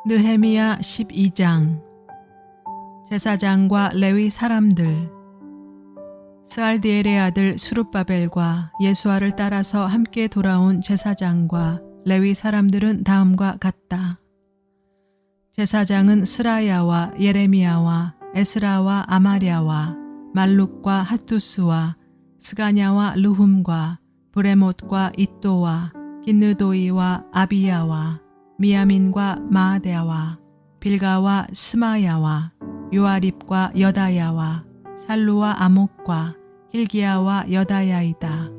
느헤미야 12장. 제사장과 레위 사람들. 스알디엘의 아들 수룹바벨과 예수아를 따라서 함께 돌아온 제사장과 레위 사람들은 다음과 같다. 제사장은 스라야와 예레미야와 에스라와 아마랴와 말룩과 핫두스와 스가냐와 르훔과 브레못과 이또와 긴느도이와 아비야와 미야민과 마아데아와 빌가와 스마야와 요아립과 여다야와 살루와 아목과 힐기야와 여다야이다.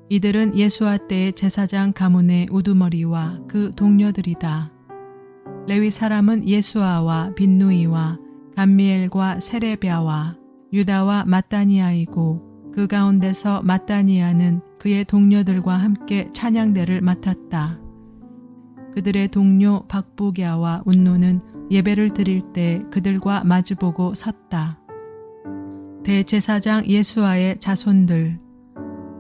이들은 예수아 때의 제사장 가문의 우두머리와 그 동료들이다. 레위 사람은 예수아와 빈누이와 감미엘과 세레비아와 유다와 마따니아이고 그 가운데서 마따니아는 그의 동료들과 함께 찬양대를 맡았다. 그들의 동료 박부갸와 운노는 예배를 드릴 때 그들과 마주보고 섰다. 대제사장 예수아의 자손들.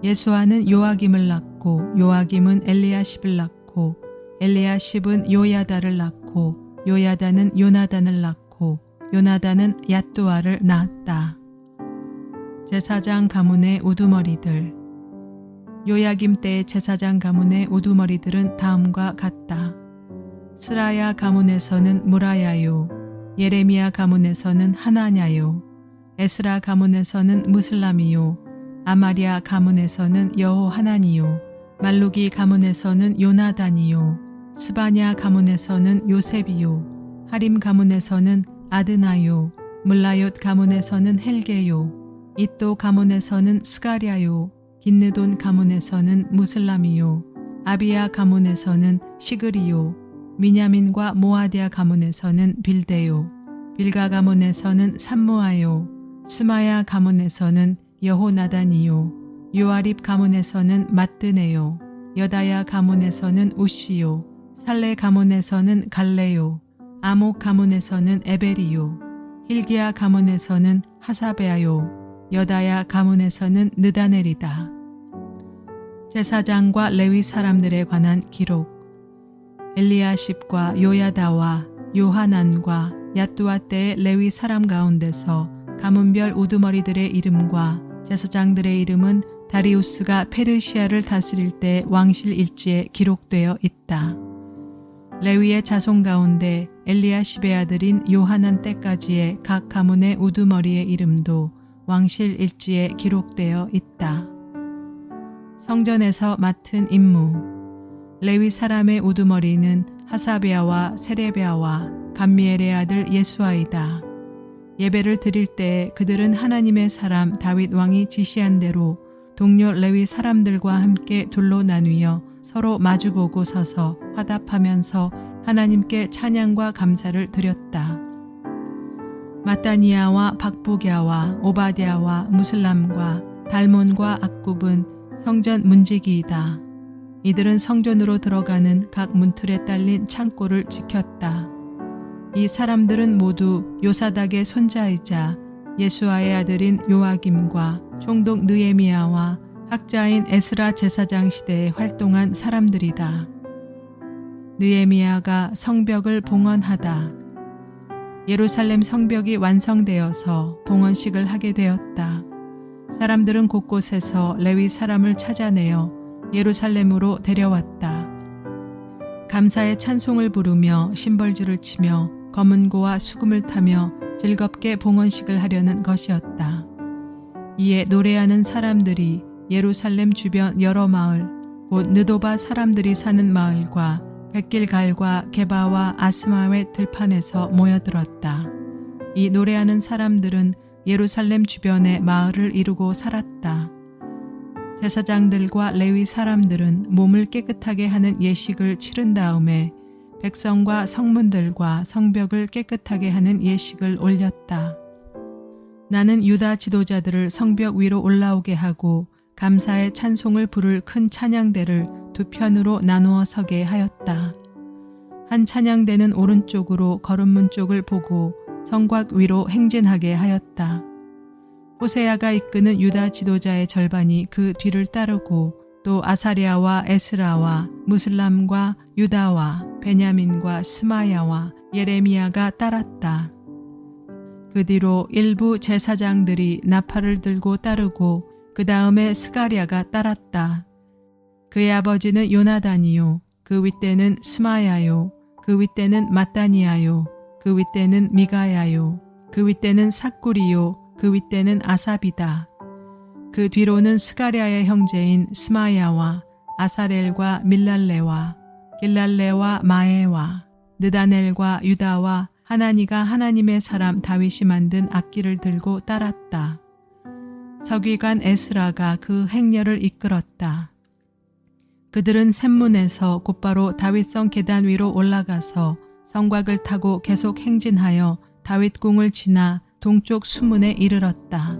예수아는 요아김을 낳고 요아김은 엘리야십을 낳고 엘리야십은 요야다를 낳고 요야다는 요나단을 낳고 요나단은 얏두아를 낳았다. 제사장 가문의 우두머리들. 요야김 때의 제사장 가문의 우두머리들은 다음과 같다. 스라야 가문에서는 무라야요, 예레미야 가문에서는 하나냐요, 에스라 가문에서는 무슬람이요, 아마랴 가문에서는 여호하나니요, 말루기 가문에서는 요나단이요, 스바냐 가문에서는 요셉이요, 하림 가문에서는 아드나요, 물라옅 가문에서는 헬게요, 이또 가문에서는 스가랴요, 긴느돈 가문에서는 무슬람이요, 아비야 가문에서는 시그리요, 미냐민과 모아디아 가문에서는 빌데요, 빌가 가문에서는 삼무아요, 스마야 가문에서는 여호나단이요, 요아립 가문에서는 마뜨네요, 여다야 가문에서는 우시요, 살레 가문에서는 갈레요, 아목 가문에서는 에벨이요, 힐기야 가문에서는 하사베아요, 여다야 가문에서는 느다넬이다. 제사장과 레위 사람들에 관한 기록. 엘리야십과 요야다와 요하난과 얏두아 때의 레위 사람 가운데서 가문별 우두머리들의 이름과 제사장들의 이름은 다리우스가 페르시아를 다스릴 때 왕실 일지에 기록되어 있다. 레위의 자손 가운데 엘리야십의 아들인 요하난 때까지의 각 가문의 우두머리의 이름도 왕실 일지에 기록되어 있다. 성전에서 맡은 임무. 레위 사람의 우두머리는 하사베아와 세레베아와 감미엘의 아들 예수아이다. 예배를 드릴 때 그들은 하나님의 사람 다윗 왕이 지시한 대로 동료 레위 사람들과 함께 둘로 나뉘어 서로 마주보고 서서 화답하면서 하나님께 찬양과 감사를 드렸다. 마따니아와 박부갸와 오바댜와 무슬람과 달몬과 악굽은 성전 문지기이다. 이들은 성전으로 들어가는 각 문틀에 딸린 창고를 지켰다. 이 사람들은 모두 요사닥의 손자이자 예수아의 아들인 요아김과 총독 느헤미야와 학자인 에스라 제사장 시대에 활동한 사람들이다. 느헤미야가 성벽을 봉헌하다. 예루살렘 성벽이 완성되어서 봉헌식을 하게 되었다. 사람들은 곳곳에서 레위 사람을 찾아내어 예루살렘으로 데려왔다. 감사의 찬송을 부르며 심벌주를 치며 검은고와 수금을 타며 즐겁게 봉헌식을 하려는 것이었다. 이에 노래하는 사람들이 예루살렘 주변 여러 마을, 곧 느도바 사람들이 사는 마을과 백길갈과 게바와 아스마웰 들판에서 모여들었다. 이 노래하는 사람들은 예루살렘 주변의 마을을 이루고 살았다. 제사장들과 레위 사람들은 몸을 깨끗하게 하는 예식을 치른 다음에 백성과 성문들과 성벽을 깨끗하게 하는 예식을 올렸다. 나는 유다 지도자들을 성벽 위로 올라오게 하고 감사의 찬송을 부를 큰 찬양대를 두 편으로 나누어 서게 하였다. 한 찬양대는 오른쪽으로 거름문 쪽을 보고 성곽 위로 행진하게 하였다. 호세아가 이끄는 유다 지도자의 절반이 그 뒤를 따르고 또 아사랴와 에스라와 무슬람과 유다와 베냐민과 스마야와 예레미야가 따랐다. 그 뒤로 일부 제사장들이 나팔을 들고 따르고 그 다음에 스가랴가 따랐다. 그의 아버지는 요나단이요, 그 윗대는 스마야요, 그 윗대는 마따니야요, 그 윗대는 미가야요, 그 윗대는 삭구리요, 그 윗대는 아삽이다. 그 뒤로는 스가랴의 형제인 스마야와 아사렐과 밀랄레와 길랄레와 마에와 느다넬과 유다와 하나니가 하나님의 사람 다윗이 만든 악기를 들고 따랐다. 서기관 에스라가 그 행렬을 이끌었다. 그들은 샘문에서 곧바로 다윗성 계단 위로 올라가서 성곽을 타고 계속 행진하여 다윗궁을 지나 동쪽 수문에 이르렀다.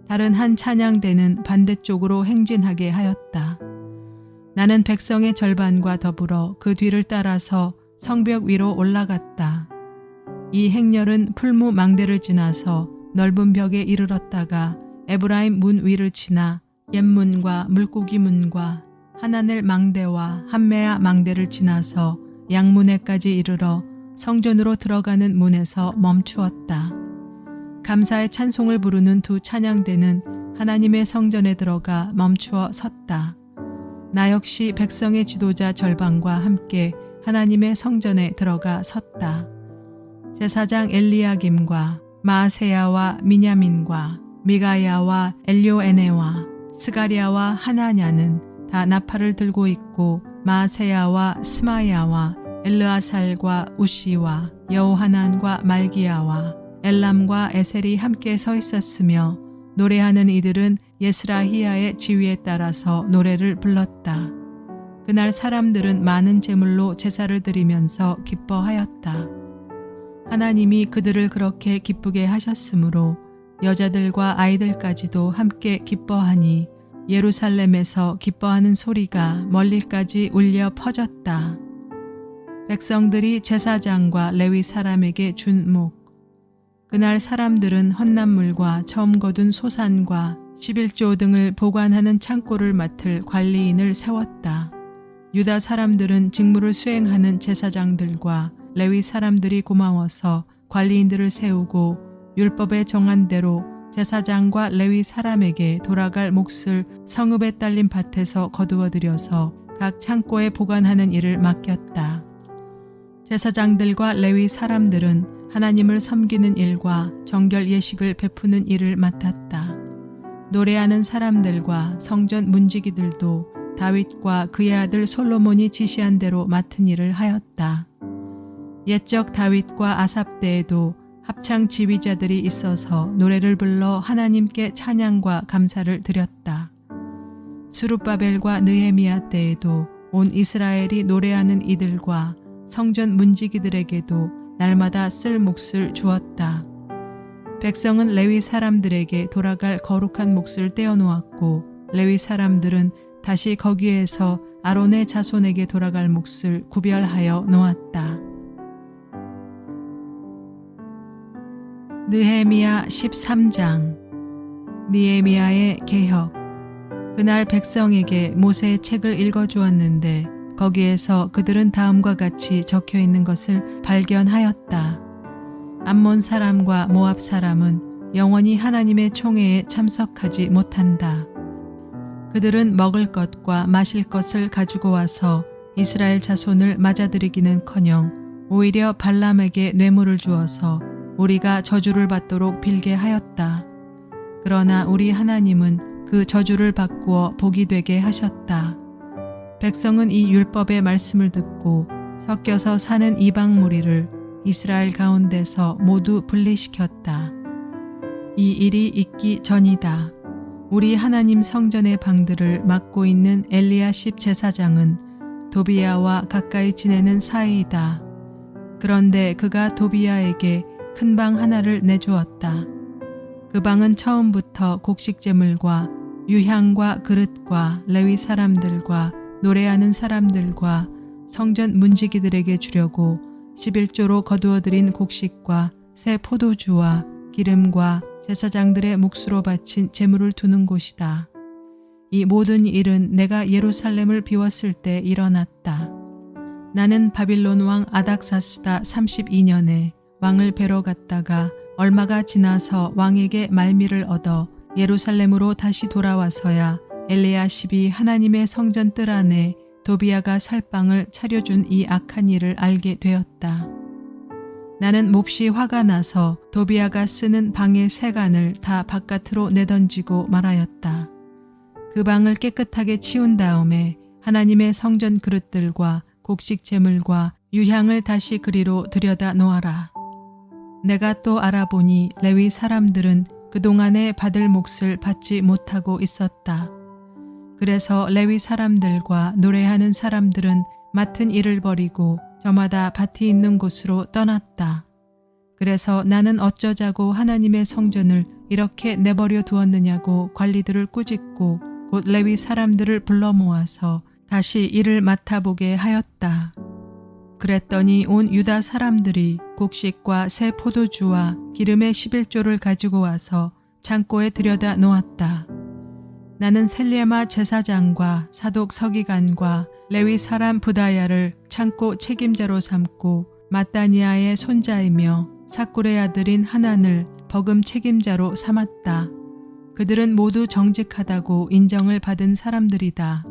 다른 한 찬양대는 반대쪽으로 행진하게 하였다. 나는 백성의 절반과 더불어 그 뒤를 따라서 성벽 위로 올라갔다. 이 행렬은 풀무 망대를 지나서 넓은 벽에 이르렀다가 에브라임 문 위를 지나 옛문과 물고기 문과 하나넬 망대와 한메아 망대를 지나서 양문에까지 이르러 성전으로 들어가는 문에서 멈추었다. 감사의 찬송을 부르는 두 찬양대는 하나님의 성전에 들어가 멈추어 섰다. 나 역시 백성의 지도자 절반과 함께 하나님의 성전에 들어가 섰다. 제사장 엘리야김과 마아세야와 미냐민과 미가야와 엘요에네와 스가랴와 하나냐는 다 나팔을 들고 있고 마아세야와 스마야와 엘르아살과 우시와 여호하난과 말기야와 엘람과 에셀이 함께 서 있었으며 노래하는 이들은 예스라히야의 지휘에 따라서 노래를 불렀다. 그날 사람들은 많은 제물로 제사를 드리면서 기뻐하였다. 하나님이 그들을 그렇게 기쁘게 하셨으므로 여자들과 아이들까지도 함께 기뻐하니 예루살렘에서 기뻐하는 소리가 멀리까지 울려 퍼졌다. 백성들이 제사장과 레위 사람에게 준 목. 그날 사람들은 헌납물과 처음 거둔 소산과 11조 등을 보관하는 창고를 맡을 관리인을 세웠다. 유다 사람들은 직무를 수행하는 제사장들과 레위 사람들이 고마워서 관리인들을 세우고 율법에 정한 대로 제사장과 레위 사람에게 돌아갈 몫을 성읍에 딸린 밭에서 거두어들여서 각 창고에 보관하는 일을 맡겼다. 제사장들과 레위 사람들은 하나님을 섬기는 일과 정결 예식을 베푸는 일을 맡았다. 노래하는 사람들과 성전 문지기들도 다윗과 그의 아들 솔로몬이 지시한 대로 맡은 일을 하였다. 옛적 다윗과 아삽 때에도 합창 지휘자들이 있어서 노래를 불러 하나님께 찬양과 감사를 드렸다. 스룹바벨과 느헤미야 때에도 온 이스라엘이 노래하는 이들과 성전 문지기들에게도 날마다 쓸 몫을 주었다. 백성은 레위 사람들에게 돌아갈 거룩한 몫을 떼어놓았고 레위 사람들은 다시 거기에서 아론의 자손에게 돌아갈 몫을 구별하여 놓았다. 느헤미야 13장. 느헤미야의 개혁. 그날 백성에게 모세의 책을 읽어주었는데 거기에서 그들은 다음과 같이 적혀 있는 것을 발견하였다. 암몬 사람과 모압 사람은 영원히 하나님의 총회에 참석하지 못한다. 그들은 먹을 것과 마실 것을 가지고 와서 이스라엘 자손을 맞아들이기는커녕 오히려 발람에게 뇌물을 주어서 우리가 저주를 받도록 빌게 하였다. 그러나 우리 하나님은 그 저주를 바꾸어 복이 되게 하셨다. 백성은 이 율법의 말씀을 듣고 섞여서 사는 이방 무리를 이스라엘 가운데서 모두 분리시켰다. 이 일이 있기 전이다. 우리 하나님 성전의 방들을 맡고 있는 엘리야십 제사장은 도비야와 가까이 지내는 사이이다. 그런데 그가 도비야에게 큰 방 하나를 내주었다. 그 방은 처음부터 곡식제물과 유향과 그릇과 레위 사람들과 노래하는 사람들과 성전 문지기들에게 주려고 11조로 거두어들인 곡식과 새 포도주와 기름과 제사장들의 몫으로 바친 제물을 두는 곳이다. 이 모든 일은 내가 예루살렘을 비웠을 때 일어났다. 나는 바빌론 왕 아닥사스다 32년에 왕을 뵈러 갔다가 얼마가 지나서 왕에게 말미를 얻어 예루살렘으로 다시 돌아와서야 엘리야십이 하나님의 성전 뜰 안에 도비야가 살빵을 차려준 이 악한 일을 알게 되었다. 나는 몹시 화가 나서 도비야가 쓰는 방의 세간을 다 바깥으로 내던지고 말하였다. 그 방을 깨끗하게 치운 다음에 하나님의 성전 그릇들과 곡식 제물과 유향을 다시 그리로 들여다 놓아라. 내가 또 알아보니 레위 사람들은 그동안에 받을 몫을 받지 못하고 있었다. 그래서 레위 사람들과 노래하는 사람들은 맡은 일을 버리고 저마다 밭이 있는 곳으로 떠났다. 그래서 나는 어쩌자고 하나님의 성전을 이렇게 내버려 두었느냐고 관리들을 꾸짖고 곧 레위 사람들을 불러 모아서 다시 일을 맡아보게 하였다. 그랬더니 온 유다 사람들이 곡식과 새 포도주와 기름의 11조를 가지고 와서 창고에 들여다 놓았다. 나는 셀레마 제사장과 사독 서기관과 레위 사람 부다야를 창고 책임자로 삼고 마따니아의 손자이며 사꿀의 아들인 하난을 버금 책임자로 삼았다. 그들은 모두 정직하다고 인정을 받은 사람들이다.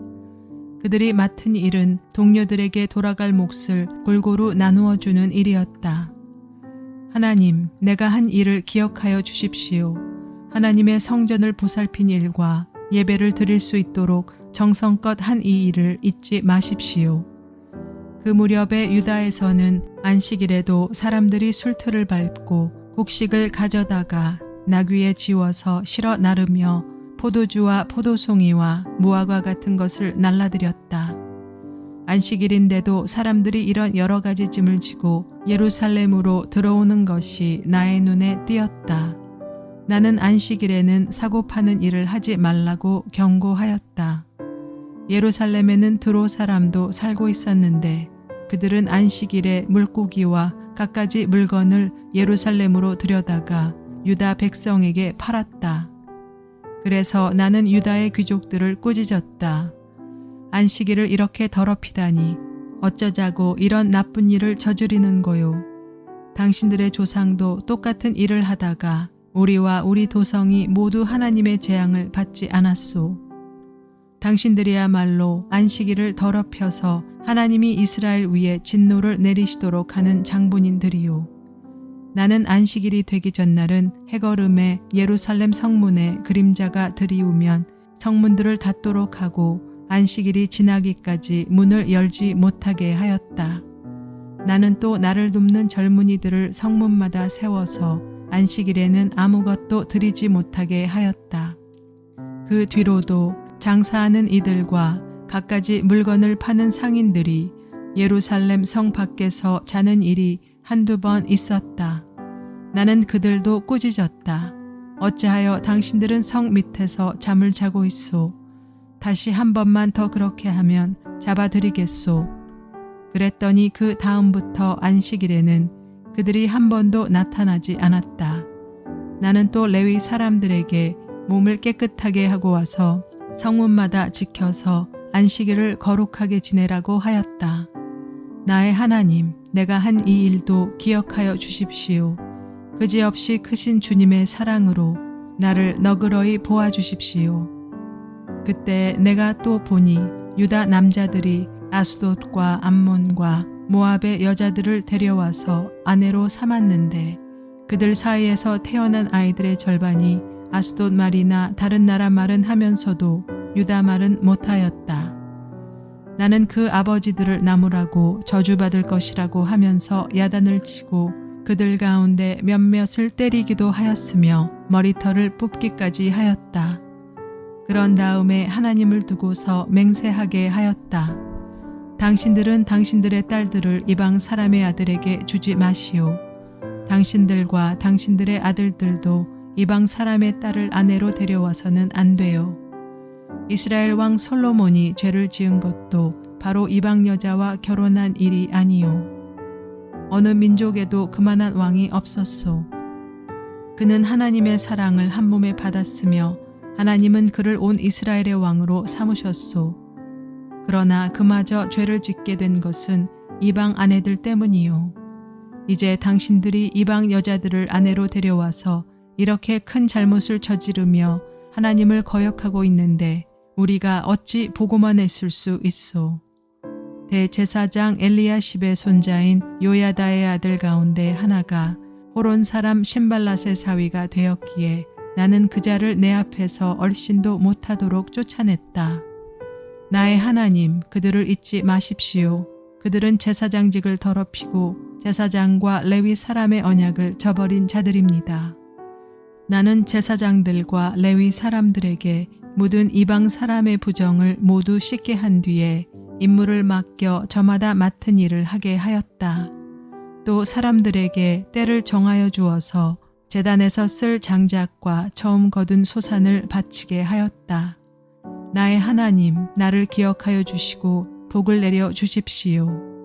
그들이 맡은 일은 동료들에게 돌아갈 몫을 골고루 나누어 주는 일이었다. 하나님, 내가 한 일을 기억하여 주십시오. 하나님의 성전을 보살핀 일과 예배를 드릴 수 있도록 정성껏 한 이 일을 잊지 마십시오. 그 무렵에 유다에서는 안식일에도 사람들이 술틀을 밟고 곡식을 가져다가 나귀에 지워서 실어 나르며 포도주와 포도송이와 무화과 같은 것을 날라들였다. 안식일인데도 사람들이 이런 여러 가지 짐을 지고 예루살렘으로 들어오는 것이 나의 눈에 띄었다. 나는 안식일에는 사고 파는 일을 하지 말라고 경고하였다. 예루살렘에는 드로 사람도 살고 있었는데 그들은 안식일에 물고기와 갖가지 물건을 예루살렘으로 들여다가 유다 백성에게 팔았다. 그래서 나는 유다의 귀족들을 꾸짖었다. 안식일을 이렇게 더럽히다니 어쩌자고 이런 나쁜 일을 저지르는 거요. 당신들의 조상도 똑같은 일을 하다가 우리와 우리 도성이 모두 하나님의 재앙을 받지 않았소. 당신들이야말로 안식일을 더럽혀서 하나님이 이스라엘 위에 진노를 내리시도록 하는 장본인들이요. 나는 안식일이 되기 전날은 해걸음에 예루살렘 성문에 그림자가 들이우면 성문들을 닫도록 하고 안식일이 지나기까지 문을 열지 못하게 하였다. 나는 또 나를 돕는 젊은이들을 성문마다 세워서 안식일에는 아무것도 드리지 못하게 하였다. 그 뒤로도 장사하는 이들과 갖가지 물건을 파는 상인들이 예루살렘 성 밖에서 자는 일이 한두 번 있었다. 나는 그들도 꾸짖었다. 어찌하여 당신들은 성 밑에서 잠을 자고 있소. 다시 한 번만 더 그렇게 하면 잡아드리겠소. 그랬더니 그 다음부터 안식일에는 그들이 한 번도 나타나지 않았다. 나는 또 레위 사람들에게 몸을 깨끗하게 하고 와서 성문마다 지켜서 안식일을 거룩하게 지내라고 하였다. 나의 하나님, 내가 한 이 일도 기억하여 주십시오. 그지없이 크신 주님의 사랑으로 나를 너그러이 보아주십시오. 그때 내가 또 보니 유다 남자들이 아스돗과 암몬과 모압의 여자들을 데려와서 아내로 삼았는데 그들 사이에서 태어난 아이들의 절반이 아스돗 말이나 다른 나라 말은 하면서도 유다 말은 못하였다. 나는 그 아버지들을 나무라고 저주받을 것이라고 하면서 야단을 치고 그들 가운데 몇몇을 때리기도 하였으며 머리털을 뽑기까지 하였다. 그런 다음에 하나님을 두고서 맹세하게 하였다. 당신들은 당신들의 딸들을 이방 사람의 아들에게 주지 마시오. 당신들과 당신들의 아들들도 이방 사람의 딸을 아내로 데려와서는 안 돼요. 이스라엘 왕 솔로몬이 죄를 지은 것도 바로 이방 여자와 결혼한 일이 아니요. 어느 민족에도 그만한 왕이 없었소. 그는 하나님의 사랑을 한 몸에 받았으며 하나님은 그를 온 이스라엘의 왕으로 삼으셨소. 그러나 그마저 죄를 짓게 된 것은 이방 아내들 때문이요. 이제 당신들이 이방 여자들을 아내로 데려와서 이렇게 큰 잘못을 저지르며 하나님을 거역하고 있는데 우리가 어찌 보고만 있을 수 있소. 대제사장 엘리야십의 손자인 요야다의 아들 가운데 하나가 호론 사람 신발랏의 사위가 되었기에 나는 그 자를 내 앞에서 얼씬도 못하도록 쫓아냈다. 나의 하나님, 그들을 잊지 마십시오. 그들은 제사장직을 더럽히고 제사장과 레위 사람의 언약을 저버린 자들입니다. 나는 제사장들과 레위 사람들에게 묻은 이방 사람의 부정을 모두 씻게 한 뒤에 임무를 맡겨 저마다 맡은 일을 하게 하였다. 또 사람들에게 때를 정하여 주어서 제단에서 쓸 장작과 처음 거둔 소산을 바치게 하였다. 나의 하나님, 나를 기억하여 주시고 복을 내려 주십시오.